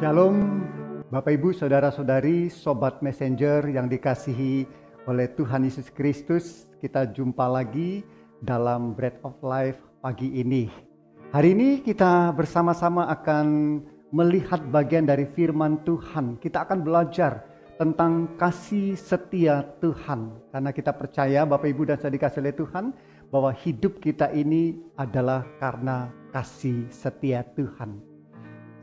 Shalom Bapak Ibu Saudara-saudari Sobat Messenger yang dikasihi oleh Tuhan Yesus Kristus. Kita jumpa lagi dalam Bread of Life pagi ini. Hari ini kita bersama-sama akan melihat bagian dari firman Tuhan. Kita akan belajar tentang kasih setia Tuhan. Karena kita percaya Bapak Ibu dan Saudara dikasihi oleh Tuhan bahwa hidup kita ini adalah karena kasih setia Tuhan.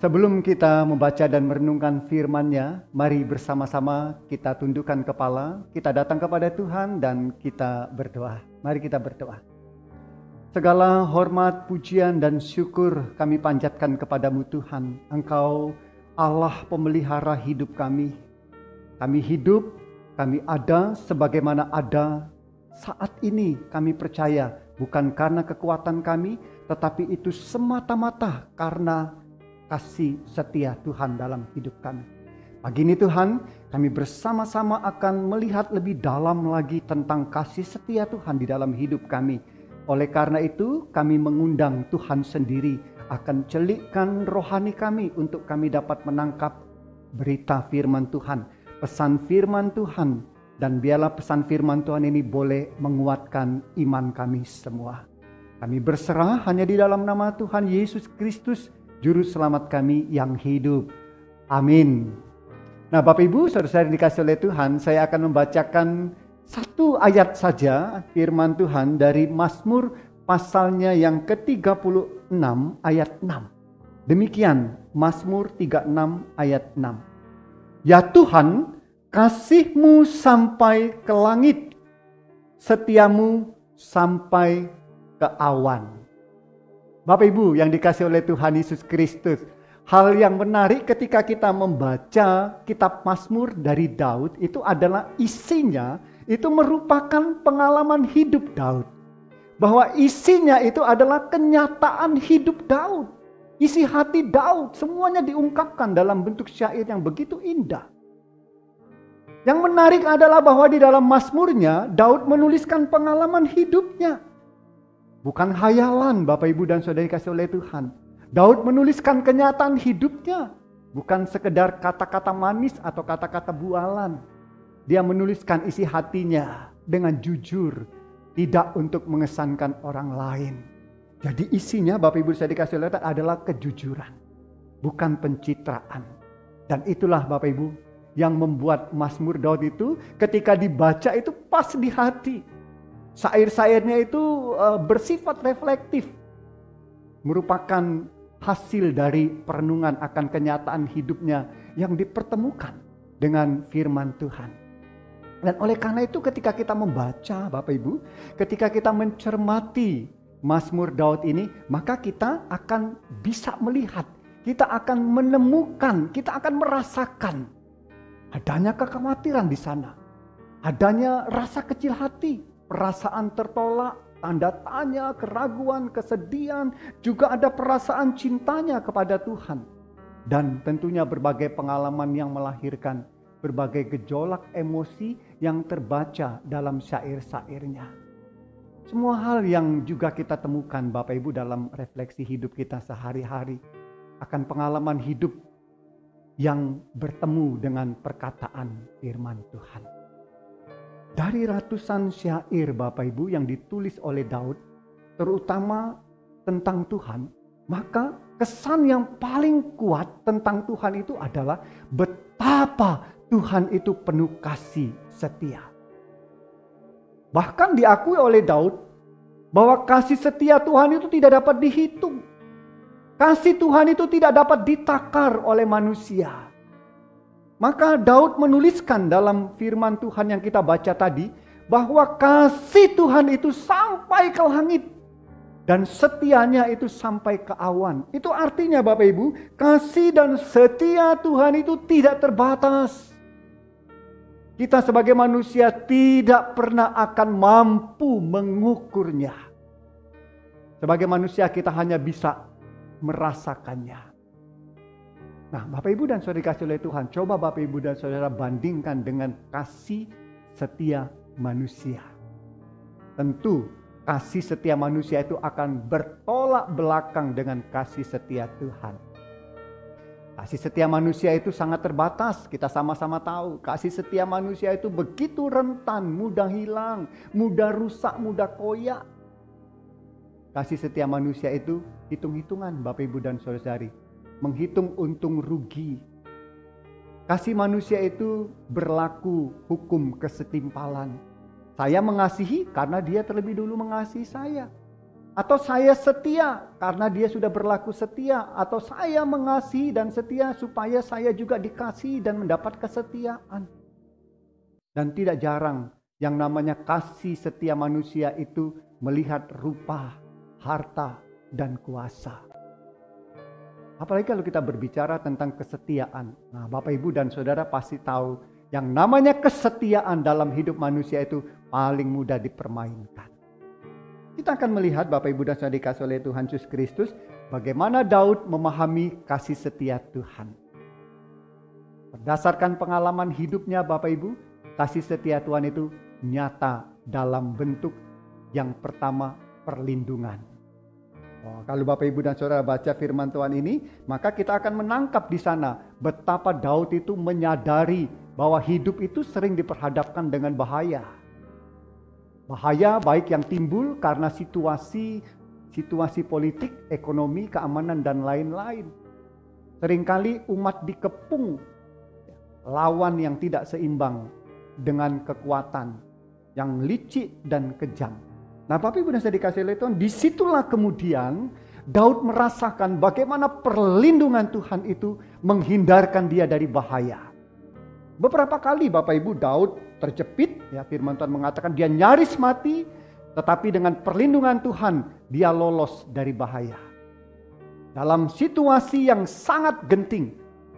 Sebelum kita membaca dan merenungkan firman-Nya, mari bersama-sama kita tundukkan kepala, kita datang kepada Tuhan dan kita berdoa. Mari kita berdoa. Segala hormat, pujian dan syukur kami panjatkan kepadamu Tuhan. Engkau Allah pemelihara hidup kami. Kami hidup, kami ada sebagaimana ada saat ini. Kami percaya bukan karena kekuatan kami, tetapi itu semata-mata karena kasih setia Tuhan dalam hidup kami. Pagi ini Tuhan, kami bersama-sama akan melihat lebih dalam lagi tentang kasih setia Tuhan di dalam hidup kami. Oleh karena itu, kami mengundang Tuhan sendiri akan celikkan rohani kami untuk kami dapat menangkap berita firman Tuhan, pesan firman Tuhan, dan biarlah pesan firman Tuhan ini boleh menguatkan iman kami semua. Kami berserah hanya di dalam nama Tuhan Yesus Kristus, Juru Selamat kami yang hidup. Amin. Nah Bapak Ibu, saudara-saudari dikasihi oleh Tuhan, saya akan membacakan satu ayat saja firman Tuhan dari Mazmur pasalnya yang ke-36 ayat 6. Demikian Mazmur 36 ayat 6. Ya Tuhan, kasih-Mu sampai ke langit, setiamu sampai ke awan. Bapak Ibu yang dikasihi oleh Tuhan Yesus Kristus, hal yang menarik ketika kita membaca kitab Mazmur dari Daud itu adalah isinya itu merupakan pengalaman hidup Daud. Bahwa isinya itu adalah kenyataan hidup Daud. Isi hati Daud semuanya diungkapkan dalam bentuk syair yang begitu indah. Yang menarik adalah bahwa di dalam Mazmurnya Daud menuliskan pengalaman hidupnya. Bukan hayalan Bapak Ibu dan Saudara dikasihi oleh Tuhan. Daud menuliskan kenyataan hidupnya. Bukan sekedar kata-kata manis atau kata-kata bualan. Dia menuliskan isi hatinya dengan jujur. Tidak untuk mengesankan orang lain. Jadi isinya Bapak Ibu saya dikasihi oleh Tuhan adalah kejujuran. Bukan pencitraan. Dan itulah Bapak Ibu yang membuat Mazmur Daud itu ketika dibaca itu pas di hati. Syair-syairnya itu bersifat reflektif. Merupakan hasil dari perenungan akan kenyataan hidupnya yang dipertemukan dengan firman Tuhan. Dan oleh karena itu ketika kita membaca Bapak Ibu, ketika kita mencermati Mazmur Daud ini, maka kita akan bisa melihat, kita akan menemukan, kita akan merasakan adanya kekhawatiran di sana. Adanya rasa kecil hati. Perasaan tertolak, tanda tanya, keraguan, kesedihan, juga ada perasaan cintanya kepada Tuhan. Dan tentunya berbagai pengalaman yang melahirkan berbagai gejolak emosi yang terbaca dalam syair-syairnya. Semua hal yang juga kita temukan Bapak Ibu dalam refleksi hidup kita sehari-hari akan pengalaman hidup yang bertemu dengan perkataan firman Tuhan. Dari ratusan syair Bapak Ibu yang ditulis oleh Daud, terutama tentang Tuhan, maka kesan yang paling kuat tentang Tuhan itu adalah betapa Tuhan itu penuh kasih setia. Bahkan diakui oleh Daud bahwa kasih setia Tuhan itu tidak dapat dihitung. Kasih Tuhan itu tidak dapat ditakar oleh manusia. Maka Daud menuliskan dalam firman Tuhan yang kita baca tadi, bahwa kasih Tuhan itu sampai ke langit. Dan setianya itu sampai ke awan. Itu artinya Bapak Ibu, kasih dan setia Tuhan itu tidak terbatas. Kita sebagai manusia tidak pernah akan mampu mengukurnya. Sebagai manusia kita hanya bisa merasakannya. Nah Bapak Ibu dan Saudara dikasihi oleh Tuhan, coba Bapak Ibu dan Saudara bandingkan dengan kasih setia manusia. Tentu kasih setia manusia itu akan bertolak belakang dengan kasih setia Tuhan. Kasih setia manusia itu sangat terbatas, kita sama-sama tahu. Kasih setia manusia itu begitu rentan, mudah hilang, mudah rusak, mudah koyak. Kasih setia manusia itu hitung-hitungan Bapak Ibu dan Saudari. Menghitung untung rugi. Kasih manusia itu berlaku hukum kesetimpalan. Saya mengasihi karena dia terlebih dulu mengasihi saya. Atau saya setia karena dia sudah berlaku setia. Atau saya mengasihi dan setia supaya saya juga dikasihi dan mendapat kesetiaan. Dan tidak jarang yang namanya kasih setia manusia itu melihat rupa, harta, dan kuasa. Apalagi kalau kita berbicara tentang kesetiaan. Nah, Bapak Ibu dan Saudara pasti tahu yang namanya kesetiaan dalam hidup manusia itu paling mudah dipermainkan. Kita akan melihat Bapak Ibu dan Saudara dikasih oleh Tuhan Yesus Kristus bagaimana Daud memahami kasih setia Tuhan. Berdasarkan pengalaman hidupnya Bapak Ibu, kasih setia Tuhan itu nyata dalam bentuk yang pertama perlindungan. Kalau Bapak Ibu dan Saudara baca firman Tuhan ini, maka kita akan menangkap di sana betapa Daud itu menyadari bahwa hidup itu sering diperhadapkan dengan bahaya. Bahaya baik yang timbul karena situasi politik, ekonomi, keamanan, dan lain-lain. Seringkali umat dikepung lawan yang tidak seimbang dengan kekuatan yang licik dan kejam. Nah, Bapak Ibu dan Saudara dikasih oleh Tuhan, disitulah kemudian Daud merasakan bagaimana perlindungan Tuhan itu menghindarkan dia dari bahaya. Beberapa kali Bapak Ibu Daud terjepit, ya firman Tuhan mengatakan dia nyaris mati, tetapi dengan perlindungan Tuhan dia lolos dari bahaya. Dalam situasi yang sangat genting,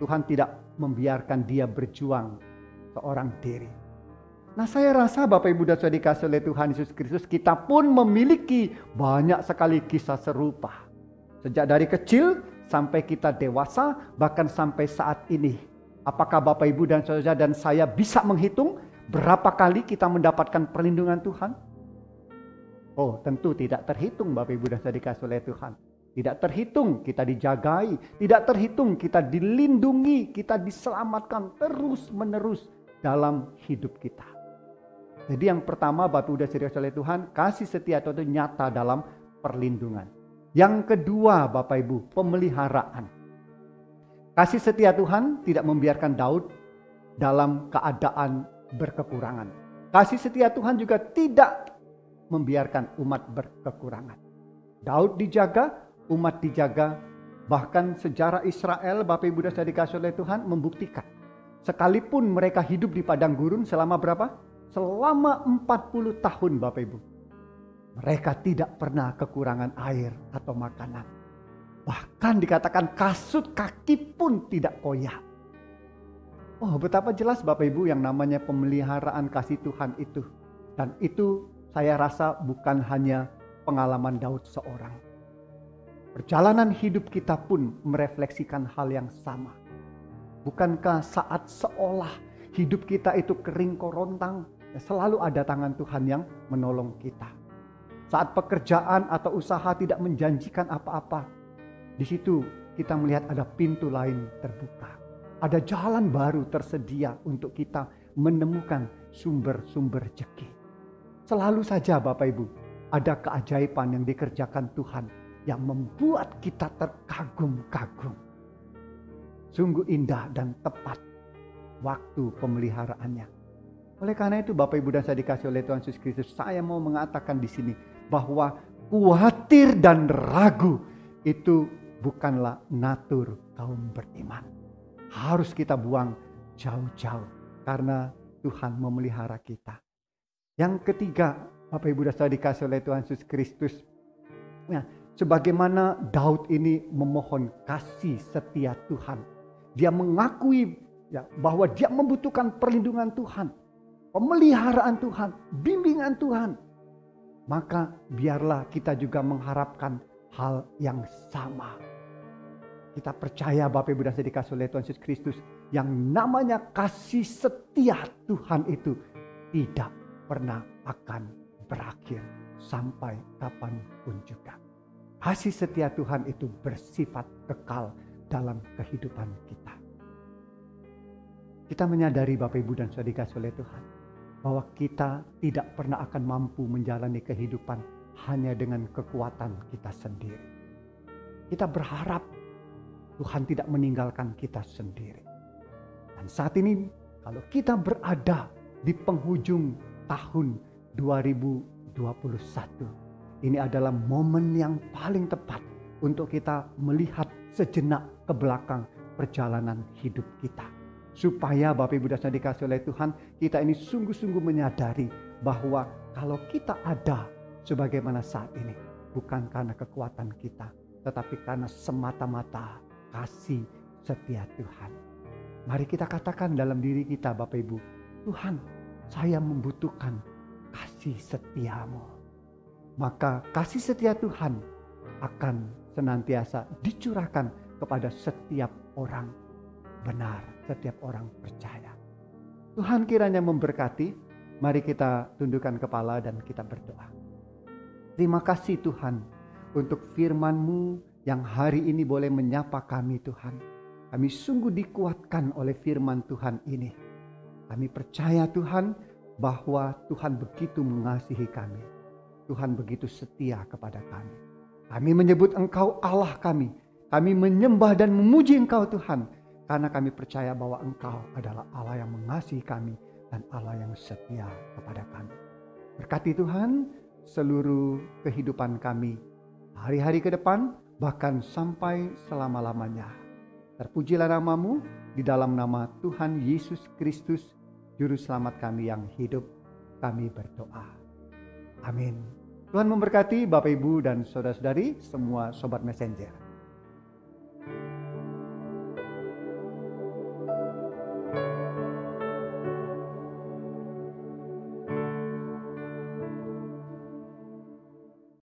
Tuhan tidak membiarkan dia berjuang seorang diri. Nah, saya rasa Bapak Ibu dan Saudara dikasih oleh Tuhan Yesus Kristus, kita pun memiliki banyak sekali kisah serupa. Sejak dari kecil sampai kita dewasa, bahkan sampai saat ini. Apakah Bapak Ibu dan Saudara dan saya bisa menghitung berapa kali kita mendapatkan perlindungan Tuhan? Oh, tentu tidak terhitung Bapak Ibu dan Saudara dikasih oleh Tuhan. Tidak terhitung kita dijagai, tidak terhitung kita dilindungi, kita diselamatkan terus menerus dalam hidup kita. Jadi yang pertama Bapak Ibu dan Saudara dikasih oleh Tuhan, kasih setia Tuhan itu nyata dalam perlindungan. Yang kedua Bapak Ibu, pemeliharaan. Kasih setia Tuhan tidak membiarkan Daud dalam keadaan berkekurangan. Kasih setia Tuhan juga tidak membiarkan umat berkekurangan. Daud dijaga, umat dijaga. Bahkan sejarah Israel, Bapak Ibu dan Saudara dikasih oleh Tuhan, membuktikan. Sekalipun mereka hidup di padang gurun selama berapa? Selama 40 tahun Bapak Ibu. Mereka tidak pernah kekurangan air atau makanan. Bahkan dikatakan kasut kaki pun tidak koyak. Oh, betapa jelas Bapak Ibu yang namanya pemeliharaan kasih Tuhan itu. Dan itu saya rasa bukan hanya pengalaman Daud seorang. Perjalanan hidup kita pun merefleksikan hal yang sama. Bukankah saat seolah hidup kita itu kering korontang, selalu ada tangan Tuhan yang menolong kita. Saat pekerjaan atau usaha tidak menjanjikan apa-apa, di situ kita melihat ada pintu lain terbuka. Ada jalan baru tersedia untuk kita menemukan sumber-sumber rezeki. Selalu saja Bapak Ibu, ada keajaiban yang dikerjakan Tuhan yang membuat kita terkagum-kagum. Sungguh indah dan tepat waktu pemeliharaannya. Oleh karena itu Bapak Ibu dan saya dikasih oleh Tuhan Yesus Kristus, saya mau mengatakan di sini bahwa khawatir dan ragu itu bukanlah natur kaum beriman. Harus kita buang jauh-jauh karena Tuhan memelihara kita. Yang ketiga, Bapak Ibu dan Saudara dikasih oleh Tuhan Yesus Kristus. Nah, sebagaimana Daud ini memohon kasih setia Tuhan. Dia mengakui bahwa dia membutuhkan perlindungan Tuhan, pemeliharaan Tuhan, bimbingan Tuhan. Maka biarlah kita juga mengharapkan hal yang sama. Kita percaya Bapak Ibu dan Saudara dikasih oleh Tuhan Yesus Kristus, yang namanya kasih setia Tuhan itu tidak pernah akan berakhir sampai kapanpun juga. Kasih setia Tuhan itu bersifat kekal dalam kehidupan kita. Kita menyadari Bapak Ibu dan Saudara dikasihi oleh Tuhan, bahwa kita tidak pernah akan mampu menjalani kehidupan hanya dengan kekuatan kita sendiri. Kita berharap Tuhan tidak meninggalkan kita sendiri. Dan saat ini kalau kita berada di penghujung tahun 2021, ini adalah momen yang paling tepat untuk kita melihat sejenak ke belakang perjalanan hidup kita. Supaya Bapak Ibu dan Saudara dikasihi oleh Tuhan, kita ini sungguh-sungguh menyadari bahwa kalau kita ada sebagaimana saat ini, bukan karena kekuatan kita, tetapi karena semata-mata kasih setia Tuhan. Mari kita katakan dalam diri kita Bapak Ibu, Tuhan, saya membutuhkan kasih setiamu. Maka kasih setia Tuhan akan senantiasa dicurahkan kepada setiap orang benar, setiap orang percaya. Tuhan kiranya memberkati. Mari kita tundukkan kepala dan kita berdoa. Terima kasih Tuhan untuk firman-Mu yang hari ini boleh menyapa kami Tuhan. Kami sungguh dikuatkan oleh firman Tuhan ini. Kami percaya Tuhan bahwa Tuhan begitu mengasihi kami. Tuhan begitu setia kepada kami. Kami menyebut Engkau Allah kami. Kami menyembah dan memuji Engkau Tuhan. Karena kami percaya bahwa Engkau adalah Allah yang mengasihi kami dan Allah yang setia kepada kami. Berkati Tuhan seluruh kehidupan kami hari-hari ke depan, bahkan sampai selama-lamanya. Terpujilah nama-Mu, di dalam nama Tuhan Yesus Kristus, Juru Selamat kami yang hidup, kami berdoa. Amin. Tuhan memberkati Bapak Ibu dan Saudara-saudari, semua Sobat Messenger.